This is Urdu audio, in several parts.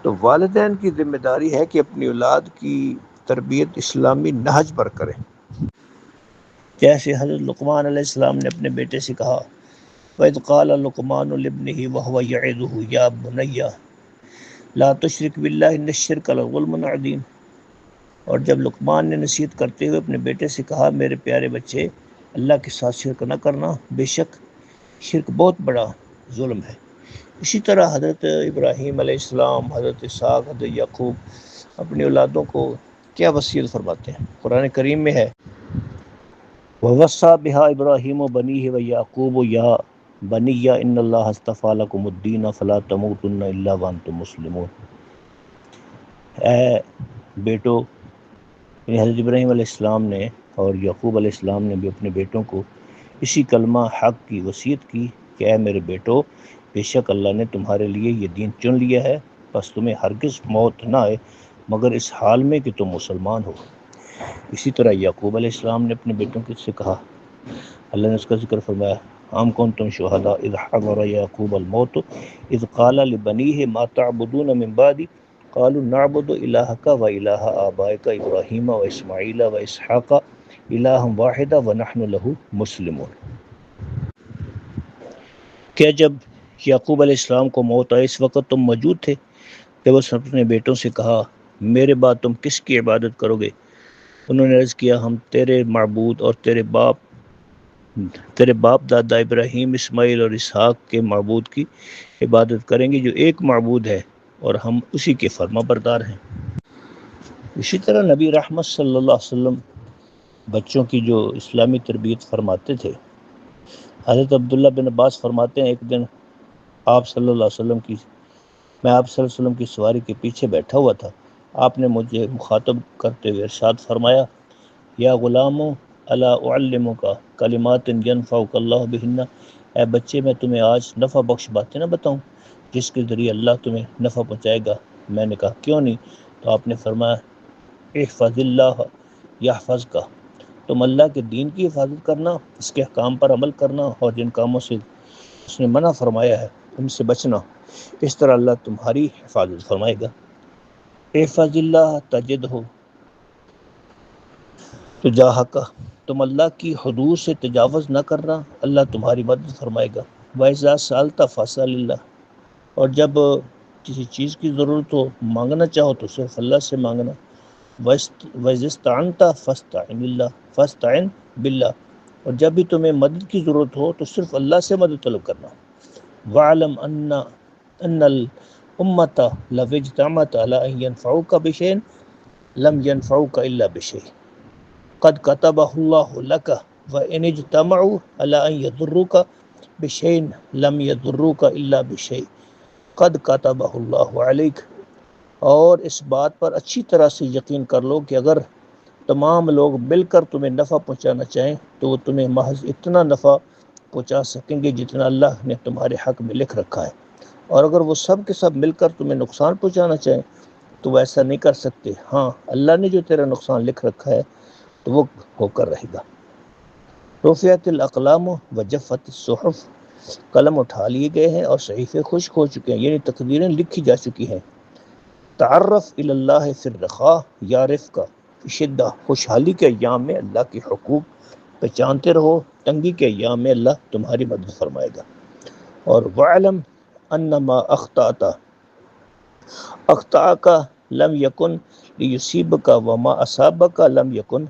تو والدین کی ذمہ داری ہے کہ اپنی اولاد کی تربیت اسلامی نہج پر کریں۔ جیسے حضرت لقمان علیہ السلام نے اپنے بیٹے سے کہا، وَإِذْ قَالَ لُقْمَانُ لِابْنِهِ وَهُوَ يَعِظُهُ يَا بُنَيَّ لَا تُشْرِكْ بِاللَّهِ إِنَّ الشِّرْكَ لَظُلْمٌ عَظِيمٌ۔ اور جب لقمان نے نصیحت کرتے ہوئے اپنے بیٹے سے کہا، میرے پیارے بچے، اللہ کے ساتھ شرک نہ کرنا، بے شک شرک بہت بڑا ظلم ہے۔ اسی طرح حضرت ابراہیم علیہ السلام، حضرت اسحاق، حضرت یعقوب اپنی اولادوں کو کیا وصیت فرماتے ہیں؟ قرآن کریم میں ہے، وَوَصَّى بِهَا إِبْرَاهِيمُ بَنِيهِ وَيَعْقُوبُ يَا بَنِيَّ إِنَّ اللَّهَ اصْطَفَىٰ لَكُمُ الدِّينَ فَلَا تَمُوتُنَّ إِلَّا وَأَنْتُمْ مُسْلِمُونَ۔ اے بیٹو، یعنی حضرت ابراہیم علیہ السلام نے اور یعقوب علیہ السلام نے بھی اپنے بیٹوں کو اسی کلمہ حق کی وصیت کی کہ اے میرے بیٹو، بے شک اللہ نے تمہارے لیے یہ دین چن لیا ہے، بس تمہیں ہرگز موت نہ آئے مگر اس حال میں کہ تم مسلمان ہو۔ اسی طرح یعقوب علیہ السلام نے اپنے بیٹوں سے کہا، اللہ نے اس کا ذکر فرمایا، ام کنتم شہداء اذ حضر یعقوب الموت اذ قال لبنیہ ما تعبدون من بعدی قالوا نعبد الہک و الہ آبائک ابراہیم و اسماعیل و اسحاق الہ واحدا ونحن لہ مسلمون۔ کیا جب یعقوب علیہ السلام کو موت آئی اس وقت تم موجود تھے جب اس نے اپنے بیٹوں سے کہا، میرے بعد تم کس کی عبادت کرو گے؟ انہوں نے عرض کیا، ہم تیرے معبود اور تیرے باپ دادا ابراہیم، اسماعیل اور اسحاق کے معبود کی عبادت کریں گے جو ایک معبود ہے اور ہم اسی کے فرما بردار ہیں۔ اسی طرح نبی رحمت صلی اللہ علیہ وسلم بچوں کی جو اسلامی تربیت فرماتے تھے، حضرت عبداللہ بن عباس فرماتے ہیں، ایک دن میں آپ صلی اللہ علیہ وسلم کی سواری کے پیچھے بیٹھا ہوا تھا، آپ نے مجھے مخاطب کرتے ہوئے ارشاد فرمایا، یا غلام الا اعلمک کلمات ینفعک اللہ بہن، اے بچے میں تمہیں آج نفع بخش باتیں نہ بتاؤں جس کے ذریعے اللہ تمہیں نفع پہنچائے گا؟ میں نے کہا کیوں نہیں؟ تو آپ نے فرمایا، احفظ اللہ یحفظک، تم اللہ کے دین کی حفاظت کرنا، اس کے احکام پر عمل کرنا اور جن کاموں سے اس نے منع فرمایا ہے ان سے بچنا، اس طرح اللہ تمہاری حفاظت فرمائے گا۔ احفظ اللہ تجدہ تجاہک، تم اللہ کی حدود سے تجاوز نہ کرنا، اللہ تمہاری مدد فرمائے گا۔ وَإِذَا سَأَلْتَ فَاسْأَلِ اللَّهَ، اور جب کسی چیز کی ضرورت ہو، مانگنا چاہو تو صرف اللہ سے مانگنا۔ وَإِذَا اسْتَعَنْتَ فَاسْتَعِنْ بِاللَّهِ، اور جب بھی تمہیں مدد کی ضرورت ہو تو صرف اللہ سے مدد طلب کرنا۔ وَاعْلَمْ أَنَّ الْأُمَّةَ لَوِ اجْتَمَعَتْ عَلَىٰ أَن يَنفَعُوكَ بِشَيْءٍ لَمْ يَنفَعُوكَ إِلَّا بِشَيْءٍ قَدْ كَتَبَهُ اللَّهُ لَكَ وَإِنِ اجْتَمَعُوا عَلَىٰ أَن يَضُرُّوكَ بِشَيْءٍ لَمْ يَضُرُّوكَ إِلَّا بِشَيْءٍ قَدْ كَتَبَهُ اللَّهُ عَلَيْكَ۔ اور اس بات پر اچھی طرح سے یقین کر لو کہ اگر تمام لوگ مل کر تمہیں نفع پہنچانا چاہیں تو وہ تمہیں محض اتنا نفع پہنچا سکیں گے جتنا اللہ نے تمہارے حق میں لکھ رکھا ہے، اور اگر وہ سب کے سب مل کر تمہیں نقصان پہنچانا چاہیں تو وہ ایسا نہیں کر سکتے۔ ہاں، اللہ نے جو تیرا نقصان لکھ رکھا ہے تو وہ ہو کر رہے گا۔ رفعت الاقلام وجفت الصحف، قلم اٹھا لیے گئے ہیں اور صحیفے خشک ہو چکے ہیں، یعنی تقدیریں لکھی جا چکی ہیں۔ تعرف الی اللہ فی الرخاء یعرفک فی الشدہ، خوشحالی کے ایام میں اللہ کے حقوق پہچانتے رہو، تنگی کے ایام میں اللہ تمہاری مدد فرمائے گا۔ اور وَاعْلَمْ أَنَّمَا أَخْطَأَكَ لَمْ يَكُنْ لِيُصِيبَكَ وَمَا أَصَابَكَ لَمْ يَكُنْ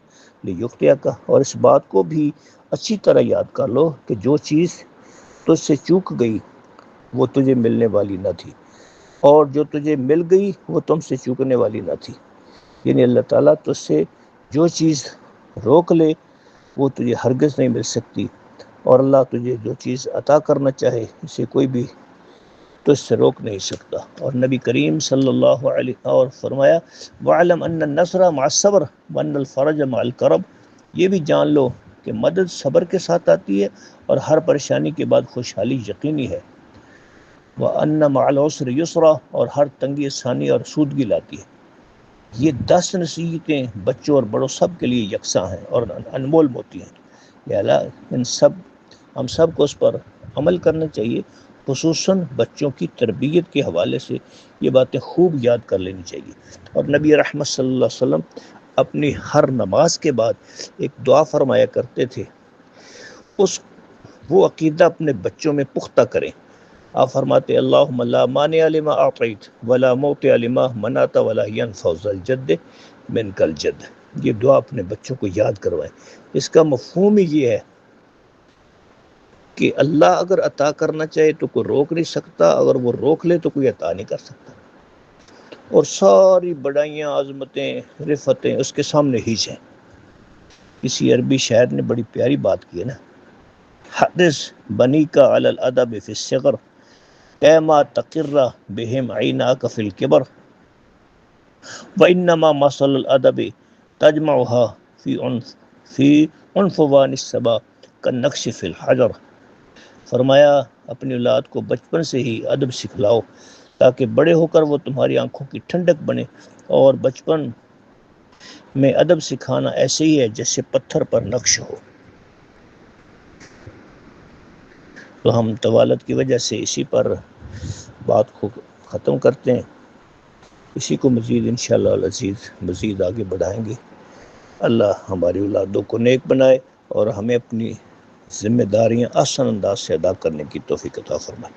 لِيُخْطِئَكَ، اور اس بات کو بھی اچھی طرح یاد کر لو کہ جو چیز تجھ سے چوک گئی وہ تجھے ملنے والی نہ تھی، اور جو تجھے مل گئی وہ تم سے چوکنے والی نہ تھی۔ یعنی اللہ تعالیٰ تجھ سے جو چیز روک لے وہ تجھے ہرگز نہیں مل سکتی، اور اللہ تجھے جو چیز عطا کرنا چاہے اسے کوئی بھی تجھ سے روک نہیں سکتا۔ اور نبی کریم صلی اللہ علیہ اور فرمایا، وَاعْلَمْ أَنَّ النَّصْرَ مَعَ الصَّبْرِ وَأَنَّ الْفَرَجَ مَعَ الْكَرْبِ، یہ بھی جان لو کہ مدد صبر کے ساتھ آتی ہے اور ہر پریشانی کے بعد خوشحالی یقینی ہے۔ وَأَنَّ مَعَ الْعُسْرِ يُسْرًا، اور ہر تنگی آسانی اور سودگی لاتی ہے۔ یہ 10 نصیحتیں بچوں اور بڑوں سب کے لیے یکساں ہیں اور انمول موتی ہیں، لہذا ہم سب کو اس پر عمل کرنا چاہیے، خصوصاً بچوں کی تربیت کے حوالے سے یہ باتیں خوب یاد کر لینی چاہیے. اور نبی رحمت صلی اللہ علیہ وسلم اپنی ہر نماز کے بعد ایک دعا فرمایا کرتے تھے، وہ عقیدہ اپنے بچوں میں پختہ کریں. آپ فرماتے اللہم لا مانع لما اعطیت ولا موطع لما منعت ولا ينفع ذا الجد منک الجد. یہ دعا اپنے بچوں کو یاد کروائیں. اس کا مفہوم ہی یہ ہے کہ اللہ اگر عطا کرنا چاہے تو کوئی روک نہیں سکتا، اگر وہ روک لے تو کوئی عطا نہیں کر سکتا. اور ساری بڑائیاں، عظمتیں، رفتیں اس کے سامنے ہی ہیں. کسی عربی شاعر نے بڑی پیاری بات کی ہے نا، حدث بنی کا علی الادب فی الصغر ایما تقر بہم عیناک فی الکبر وانما مثل الادب تجمعها فی عنفوان الصبا کالنقش فی الحجر. فرمایا اپنی اولاد کو بچپن سے ہی ادب سکھلاؤ تاکہ بڑے ہو کر وہ تمہاری آنکھوں کی ٹھنڈک بنے. اور بچپن میں ادب سکھانا ایسے ہی ہے جیسے پتھر پر نقش ہو. تو ہم طوالت کی وجہ سے اسی پر بات کو ختم کرتے ہیں. اسی کو مزید انشاءاللہ العزیز مزید آگے بڑھائیں گے. اللہ ہماری اولادوں کو نیک بنائے اور ہمیں اپنی ذمہ داریاں آسان انداز سے ادا کرنے کی توفیق عطا فرمائے.